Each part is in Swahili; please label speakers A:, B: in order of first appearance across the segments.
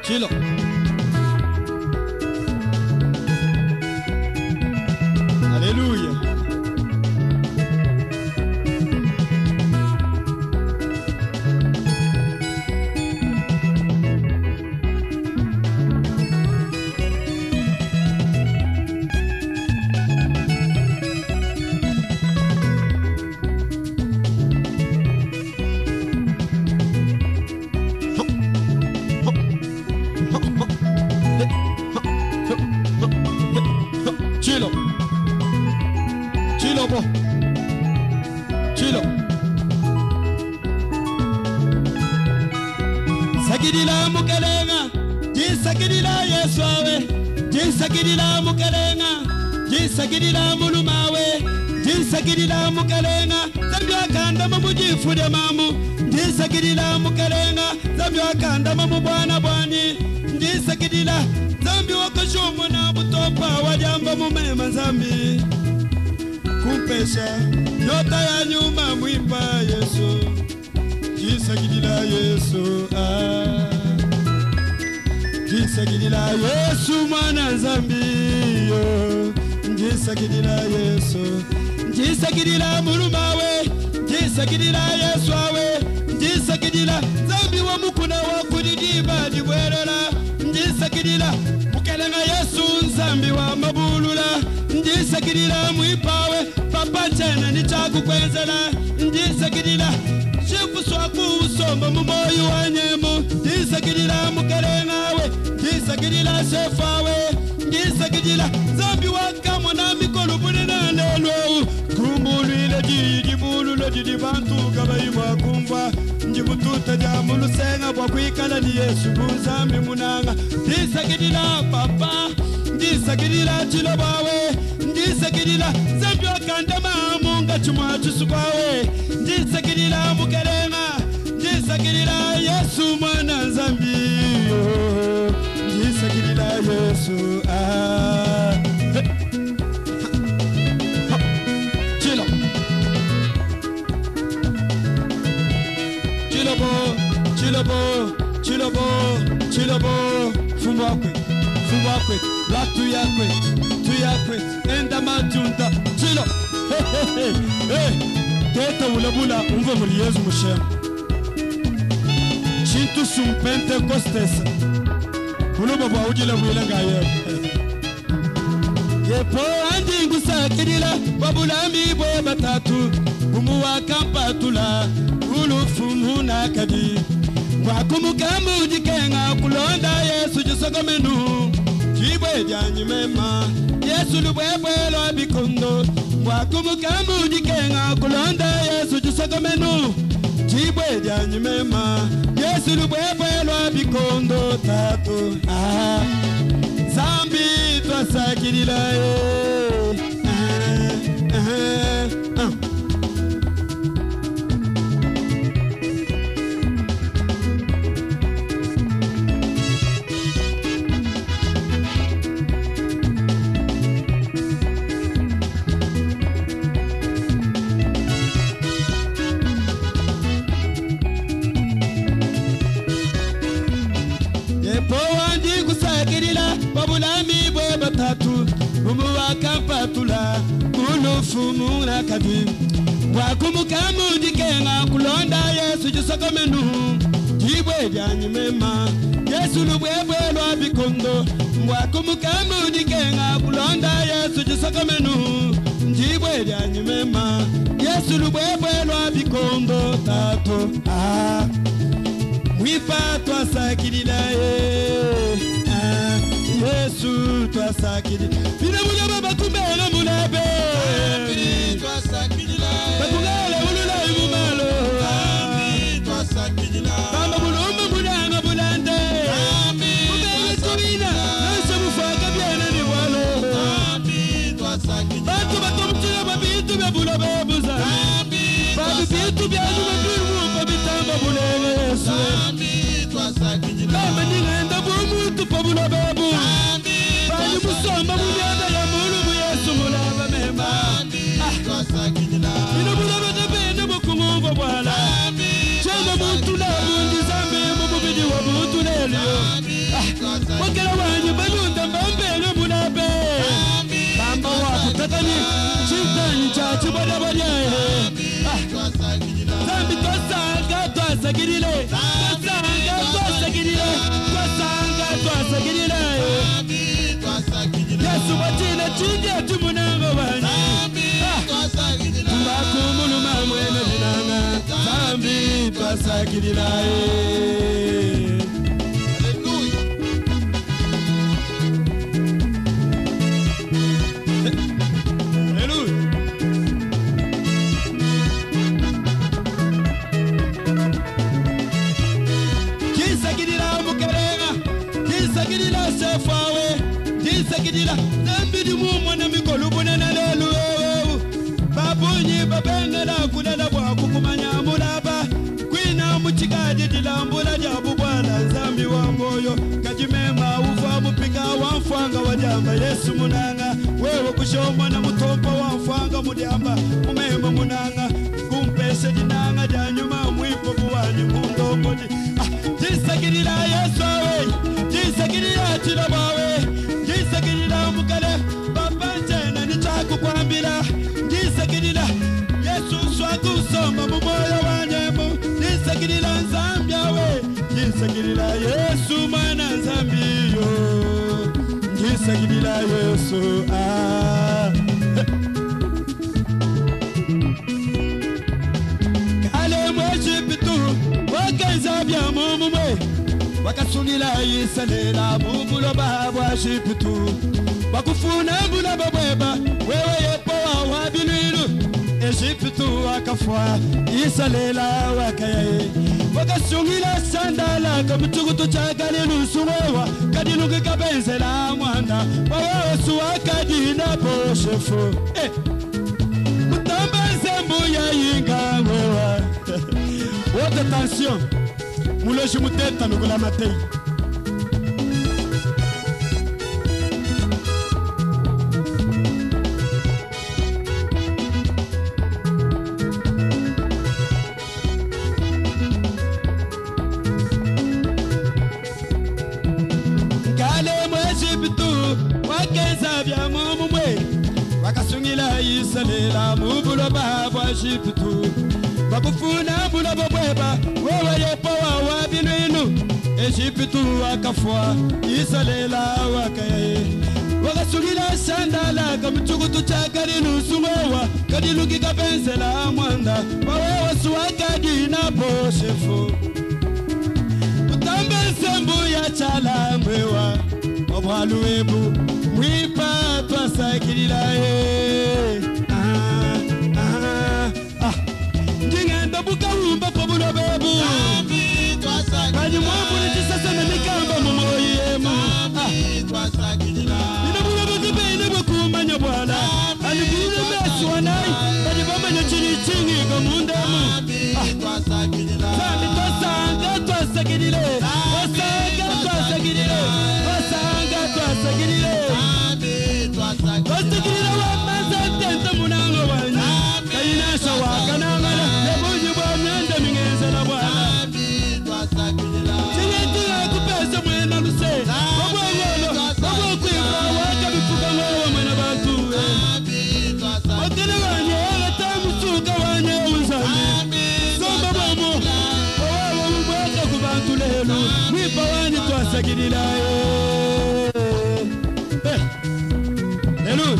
A: Chilo. Alléluia. Chilo. Chilo po. Chilo. Sakidila mukelenga. Jisakidila Yesuawe. Jisakidila mukelenga. Jisakidila mulumawe. Jisakidila mukelenga. Zambia kanda mamujifude mamu. Jisakidila mukelenga. Zambia kanda mamu bwana bwani. Jisakidila. Zambi wakashomo na butopa wajamba mumema zambi kumpesha nyota ya nyuma mwimba Yesu kisagidila Yesu kisagidila Yesu mwana zambi yo kisagidila Yesu kisagidila mulumawe kisagidila Yesu awe kisagidila zambi wa mukuna wa kudidiba dibwerela kisagidila mukelenga Yesu nzambi wa mabulula ndisakidila mwipawe papa chena nichakukwenzela ndisakidila shikuswaku usomba mumoyo wanyemu ndisakidila mukelenga we ndisakidila shefawe ndisakidila zambi wakamwa na mikolo bunena lelo kumbulile jibululo jibantu kabayimwa kumva njibututa jamulu senga bwa kwikala ni Yesu bunzambi munanga ndisakidila papa ndisakidila chilo bawe ndisakidila zambi wakandama munga chumwa chusukwawe ndisakidila mukelenga ndisakidila Yesu mwana zambi ndisakidila Yesu chilo chilo bo chilo bo chilo bo chilo bo fumwakwe la tuyakwe enda majunta chilo teta ulabula umva muri Yesu mushema chintu sumpente kostes kuloba bwa ujila bwila ngaye yepo andi ngusakidila babulami bwe batatu umuwa kampatula ulufumu nakadi wakumukamu dikenga kulonda Yesu jisokomenu Jibwe janyi mema Yesu lubwebwe lo bikondo wakumukamu dikenga kulonda Yesu jisokomenu Jibwe janyi mema Yesu lubwebwe lo bikondo tatu zambi twasakidila babulami bwe batatu umuwa kampatula ulufumu nakadi wakumukamu dikenga kulonda Yesu jisokomenu jibwe janyi mema Yesu lubwebwe lwa bikondo wakumukamu dikenga kulonda Yesu jisokomenu jibwe janyi mema Yesu lubwebwe lwa bikondo tatu mwipa twasakidila Yesu twasakidila bina mulaba bakumbela mulabe twasakidila bakungala ulula imumalo twasakidila bamba bulumba bulanga bulande mubele tubina nase mufaka byana ni walo twasakidila batu batomtula babitu bya bulabe buza babi bitu bya nubabimu babitamba bulele Yesu twasakidila bamba ningenda bumutu pabulabe bu bayi musomba mubyanda ya twasagirile Yesu watina chini tumunango wani Tubakumulu mamwene dinanga Zambi twasagirila Sakidila nambidi mumwana mikolu bunena lelu babunyi babengela kulala bwa kukumanya mulaba kwina muchikadi dilambula jabu bwana nzambi wa moyo kajimema uva mupinga wa mfanga wa jamba Yesu munanga wewe kushomwa na mutompa wa mfanga mudiamba mumema munanga kumpese dinanga janyuma mwipo buwanyi mundombodi jisakidila Yesu we jisakidila tilabawe Jisakidila mukale babanje ni chaku kwambila Jisakidila Yesu swaku soma mumoyo wanyemu Jisakidila nzambia we Jisakidila Yesu mana nzambiyo Jisakidila Yesu Kale mwejipitu wakanzabia mumumwe Wakasunila yisalela mubulo babwa shipitu Wakufuna mbula babweba wewe yepo wa wabilu Ejipitu wakafwa yisalela wakaye Wakasunila sandala kamtukutu chakali nusuwewa Kadinuki kabenzela mwanda wawewe suwa kadina poshefu Mutamba zembu ya yinga wewa Haute tension Muloji muteta nukula matei Kale mwejipitu wakeza vya mumumwe Wakasungila yisalela mubulo babwa jipitu Wakufuna mbula babweba wewe yepo wa wabinuinu Ejipitu wakafwa yisalela wakaye Wakasugila sandala kamchukutu chakari nusuwewa Kadiluki kabenzela mwanda wawewe suwakadina poshefu Utambe sembu ya chala mwewa Wabwaluwebu mwipa twasakirila Ngingenda buka wumba pobulo bebu Kani mwabu ni jisasa na mikamba mumoyemu Nina bulo bukibe ine bukumanya bwana Alibule besi wanai Kani bamanya chini chingi kamundemu Zami twasanga twasagirile Twasanga twasagirile Twasanga twasagirile Twasagirile wamaza tenta munango wanyi Kayinasha wakanangala Nebunyi bwa myanda mingeze na bwana Chiyetiga kupesa mwena luse Wabwa ngolo, wabwa kuiva waka bifuka mwawa mwena batu Wakene wanye wagata msuka wanye uzami Somba mwamo, wawawa mbwaka kubantu lelu Mwipa wani twasagirila Lelu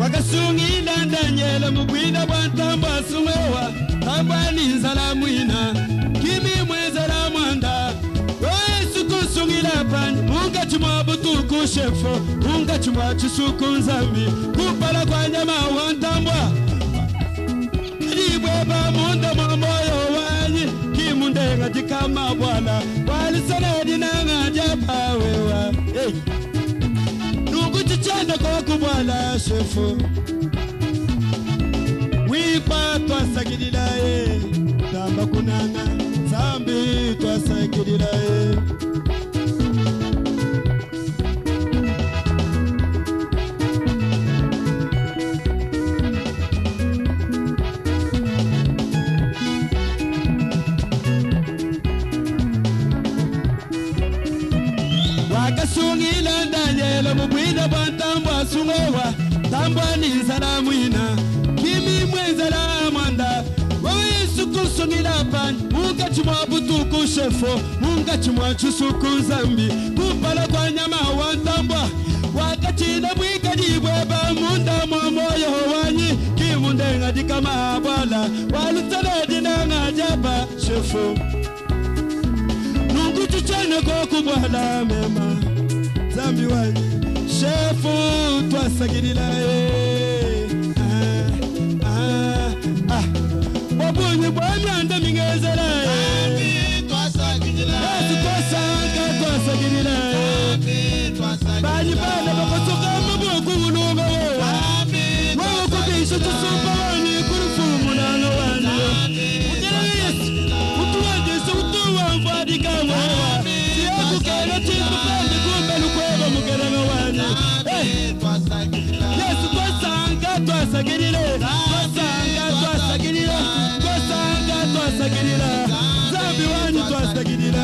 A: Wakasungila ndanyela mubwina bwantamba sumewa Tambani nzala mwina Kimi mwezala mwanda Yesu kusungila pani Munga chumwa butuku shefo Munga chumwa chisuku nzambi Kupala kwa nyama wantambwa Kadibweba munda mamoyo wanyi Kimundenga jikama bwana Walisana dinanga kwa kubwala shefu wipa twasagirira tamba kunanga zambi twasagirira wakasungila ndanyela mubwida bwantambwa sungowa tambwa ni salamu ina kimi mwenzala mwanda wewe sukusungila pan munga chumwa butuku shefo munga chumwa chusuku zambi kumpala kwa nyama wantambwa wakachina mwika dibweba munda mwamoyo wanyi kimundenga dikama abwala walutana dinanga jaba shefo nungu chuchane kwa kubwala mema zambi wanyi shefu twasagirira wabunye bwamyanda mingezera twasagirira banyi bana bakosoka mabuku bulunga wewe kubisha tusumba wani kurufumu nanga wani ugera yesu utuwagisa utuwamfadika mwewa siyakukera chikupende kumbe lukweba mugeranga wani yesu twasanga twasagirira twasagirira zambi wanyu twasagirira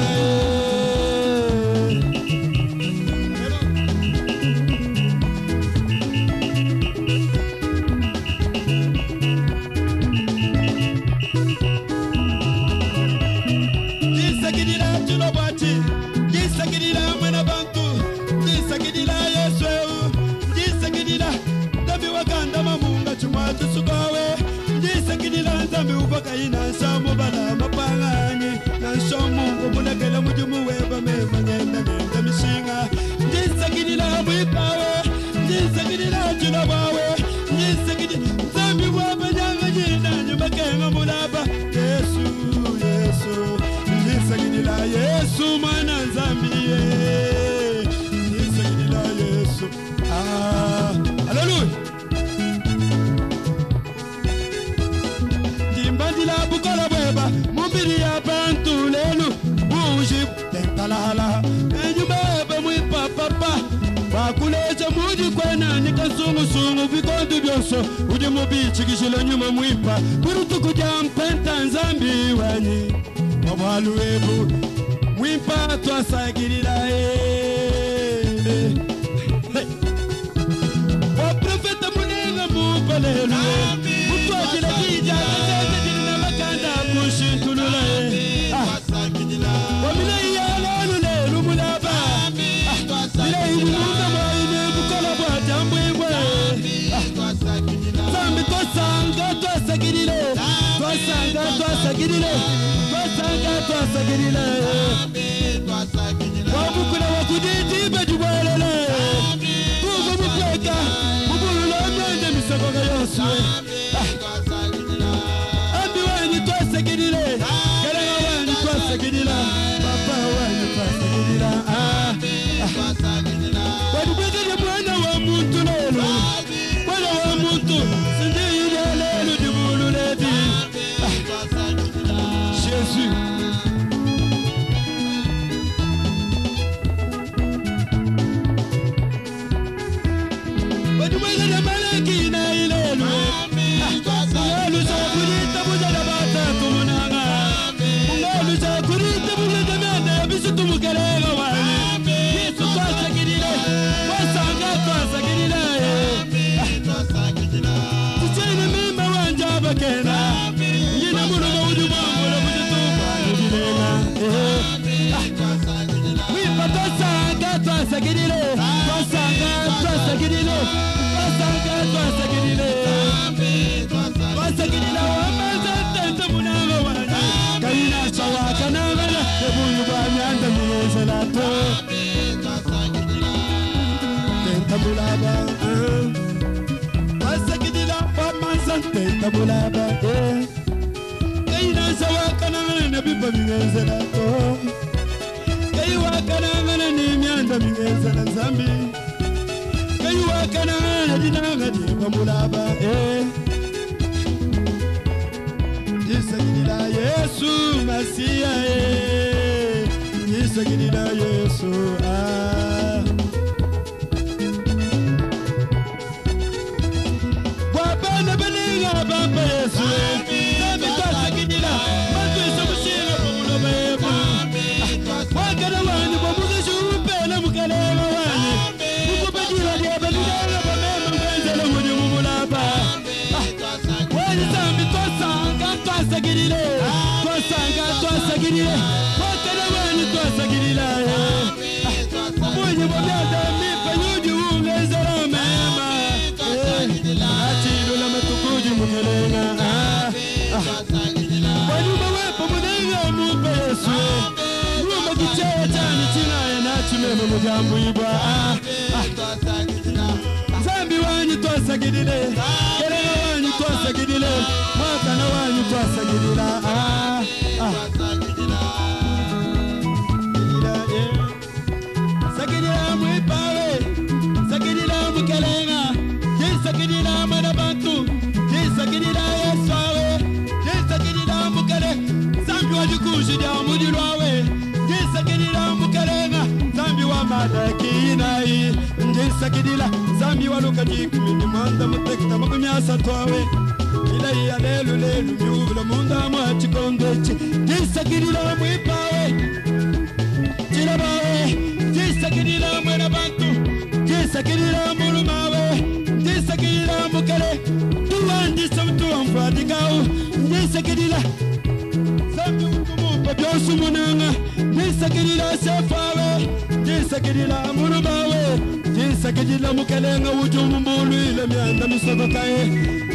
A: gisagirira tulobati gisagirira mwana bantu gisagirira yesu gisagirira zambi wakanda mamunga chumatu sugawe gisagirira zambi ubaka ina samu bala mapangani nanshomu ubunakela mujumu weba mema ngenda mishinga gisagirira mwipawe gisagirira tulobawe gisagirira zambi waba nyanga jina nyumba kenga mulaba yesu gisagirira yesu mana zambi gisagirira yesu hallelujah dimbandila bukola bweba mubiri ya bantu lelu buji tentalala enyumba mwipa papa bakuleja mudi kwena nikasungu vikondu byoso udi mubichi kishilo nyuma mwipa kurutu kuja mpenta nzambi wanyi wabwalu webu mwipa twasagirira waprofeta munenga mupalelu mutwajila kija katetetina makanda kushintulula wamina iyalanu lelu mulaba ila imununga mwaine bukola bwa jambwebwe zambi twasanga twasagirire wabukula wakuditi bejubwelele kugo mukweka mubulula myende misokoga yoswe ambi wanyi twasagirire keranga wanyi twasagirira papa wanyi twasagirira wadubwekele mwana wa muntu lelo mwana wa muntu sindiyile lelo dibululedi Jésus wadubwekele malaki na ilelo Mungalu chakurita bujala batatu munanga Mungalu chakurita bujala mende bisutu mukerega wani Yesu twasagirire wasanga twasagirire tuchene mimba wanja bakena Ngina muruga ujumamula bujutuba yubilela Wipa twasanga twasagirire wasagirira wamazatete munanga wani Kaina chawaka nangala ebuyu banyanda miyezelato Tenta mulaba wasagirira wamazatete mulaba Kaina chawaka nangala nebiba miyezelato Kai waka nangala ni myanda miyezela zambi moyo kana dinanga di bamulaba Jisagidila Yesu Masia Jisagidila Yesu Wabana belinga baba Yesu Nabi twasagidila Matwisa mushinga bamulaba Wakana wani bamugisha upela mukalema wani Mukubajira diya balidanga bamema mwenzela mwenye mumulaba Wani zambi twasagidile twasagidile Wakana wani twasagidila Mwenye mwabyaza mipa yuji ungezela mema Achilo la matukuji mukelenga Wanyuma wepo mwenenga mupa Yesu Mwuma kichaya chani chinaye nachimeme mujambu ibwa Zambi wanyi twasagidile Kelenga wanyi twasagidile Mwakana wanyi twasagidila Sagidila mwipawe Sagidila mukelenga Jisagidila manabantu Jisagidila Yesuawe Jisagidila mukele Zambi wajikushida mujilwawe Jisagidila mukelenga Zambi wa madakinayi Jisagidila Zambi waluka jikumini Mwanda mutekta makunyasa twawe Ilayi ya lelu miuvula munda mwachikondwechi Jisagidila mwipawe Jilabawe Jisagidila mwena bantu Jisagidila mulumawe Jisagidila mukele Tuwandisa mtuwa mfadikau Jisagidila Zambi ukumupa byosu munanga Jisagidila sefawe Jisagidila mulumawe Jisagidila mukelenga ujumu mbulu ile mianda misokokae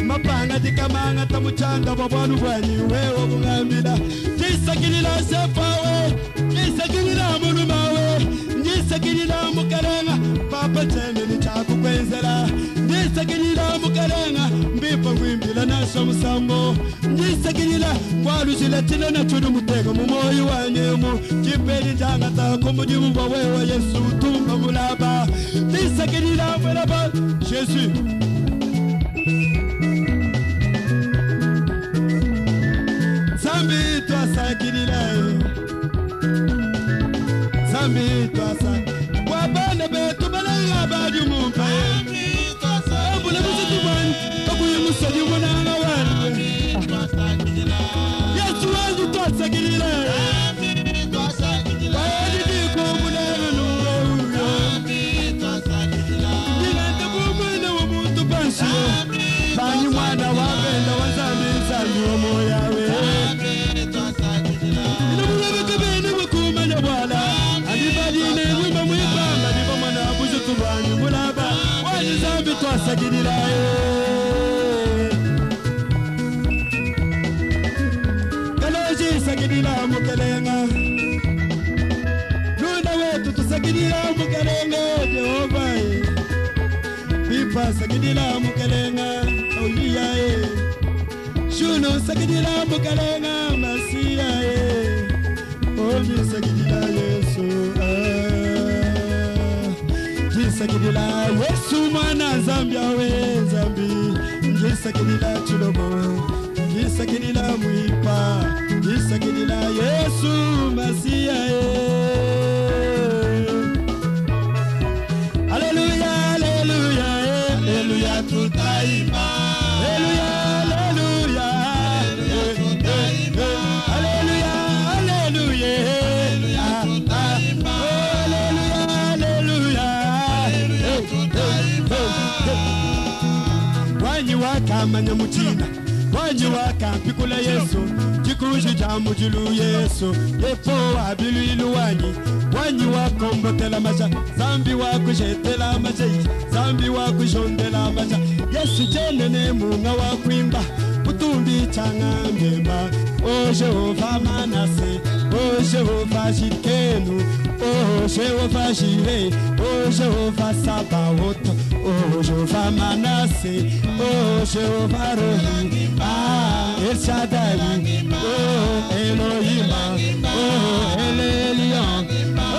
A: Mapanga dikamanga tamuchanga wabwanu bwanyi wewo bungambila Jisagidila sefawe Jisagidila mulumawe Jisagidila mukelenga Papa chende ni chaku kwenzela Jisagidila mukelenga Mbipa ngwimbila nasha musambo Jisagidila Mwalushile chile na chudu mutega mumoyi wanyemu Jipeli janga tako mujimu wa wewa Yesu tumba mulaba Jisagidila mulaba Jésus Zambi twasagidila Zambi twasagidila Wabana betu balanga baju mumpaye Ambula musitubani Kabuye musadi mwananga wani Yesu wangu twasagidila Wadi diko mwananga nuwe Nilanda kumwena wa muntu banshi Banyi mwana wabenda wa zambi wa moyawe Inamuwe kabene wakumanya wala Adibadine mwimba mwipamba Diba mwana abuju tubani mulaba Wadi zambi twasagidila Kaloji sagidila mukelenga Luna wetu tusagidila mukelenga Jehova Pipa sagidila mukelenga Aulia Shuno sagidila mukelenga Masia Oji sagidila Yesu Jisagidila Yesu mwana Zambi awe Zambi Jisagidila chulobo Jisagidila mwipa Jisagidila Yesu Masia Hallelujah, hallelujah, hallelujah tutaimba Hallelujah, hallelujah Hallelujah, hallelujah Hallelujah tutaimba Hallelujah, hallelujah Wanyi waka manyamuchina Wanyi waka pikula Yesu Jikuji jamu jilu Yesu Yepo abilu ilu wanyi Wanyi wako mbotela maja Zambi wako jetela maja Zambi wako jondela maja Yesu jenene munga wakuimba Utumbi changa mbemba O Jehova manase O Jehova jikenu O Jehova jire O Jehova sabaoto O Jehova manase O Jehova rohi El Shaddai O Elohima O El Elyon O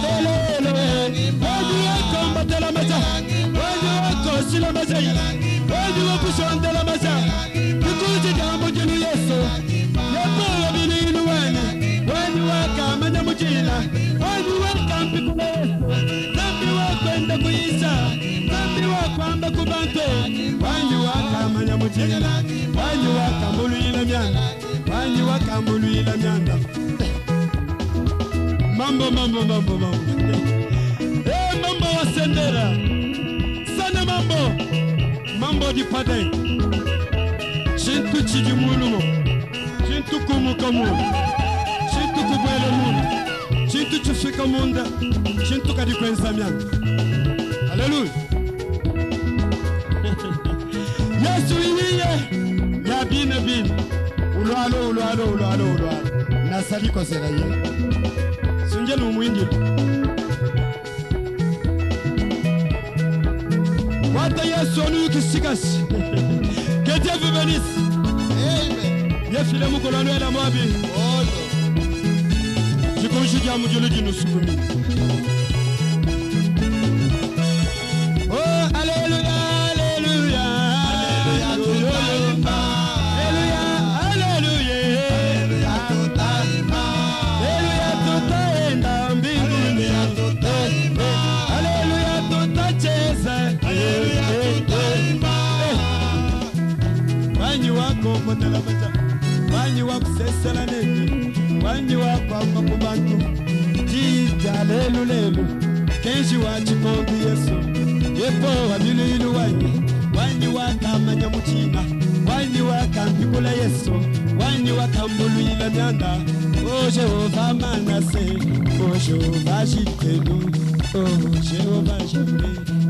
A: El Elohim O Dieu combattre la maja O Dieu mutina wanyi wakambuluila myanda wanyi wakambuluila myanda mambo mambo wasendera sana mambo di padai chintu chijimulumo chintu kumukamu chintu kubwele mundu chintu chufika munda chintu kadikwenza myanda haleluya Yesu iliye ya bine ulwalo nasali kwa seraye sunje n'umwingi wata Yesu onu kisigasi que Dieu vous bénisse amen yefile mukolano ela mwabi ono jikonjija mujulu jinu sukumi oh haleluya wanyi wakusesela nene wanyi wakwama kubantu jija lelu kenshi wachikondu Yesu yepo wabiluilu wanyi wakamanya muchina wanyi wakambikula Yesu wanyi wakambuluila myanda o Jehova manase o Jehova jitenu o Jehova jitenu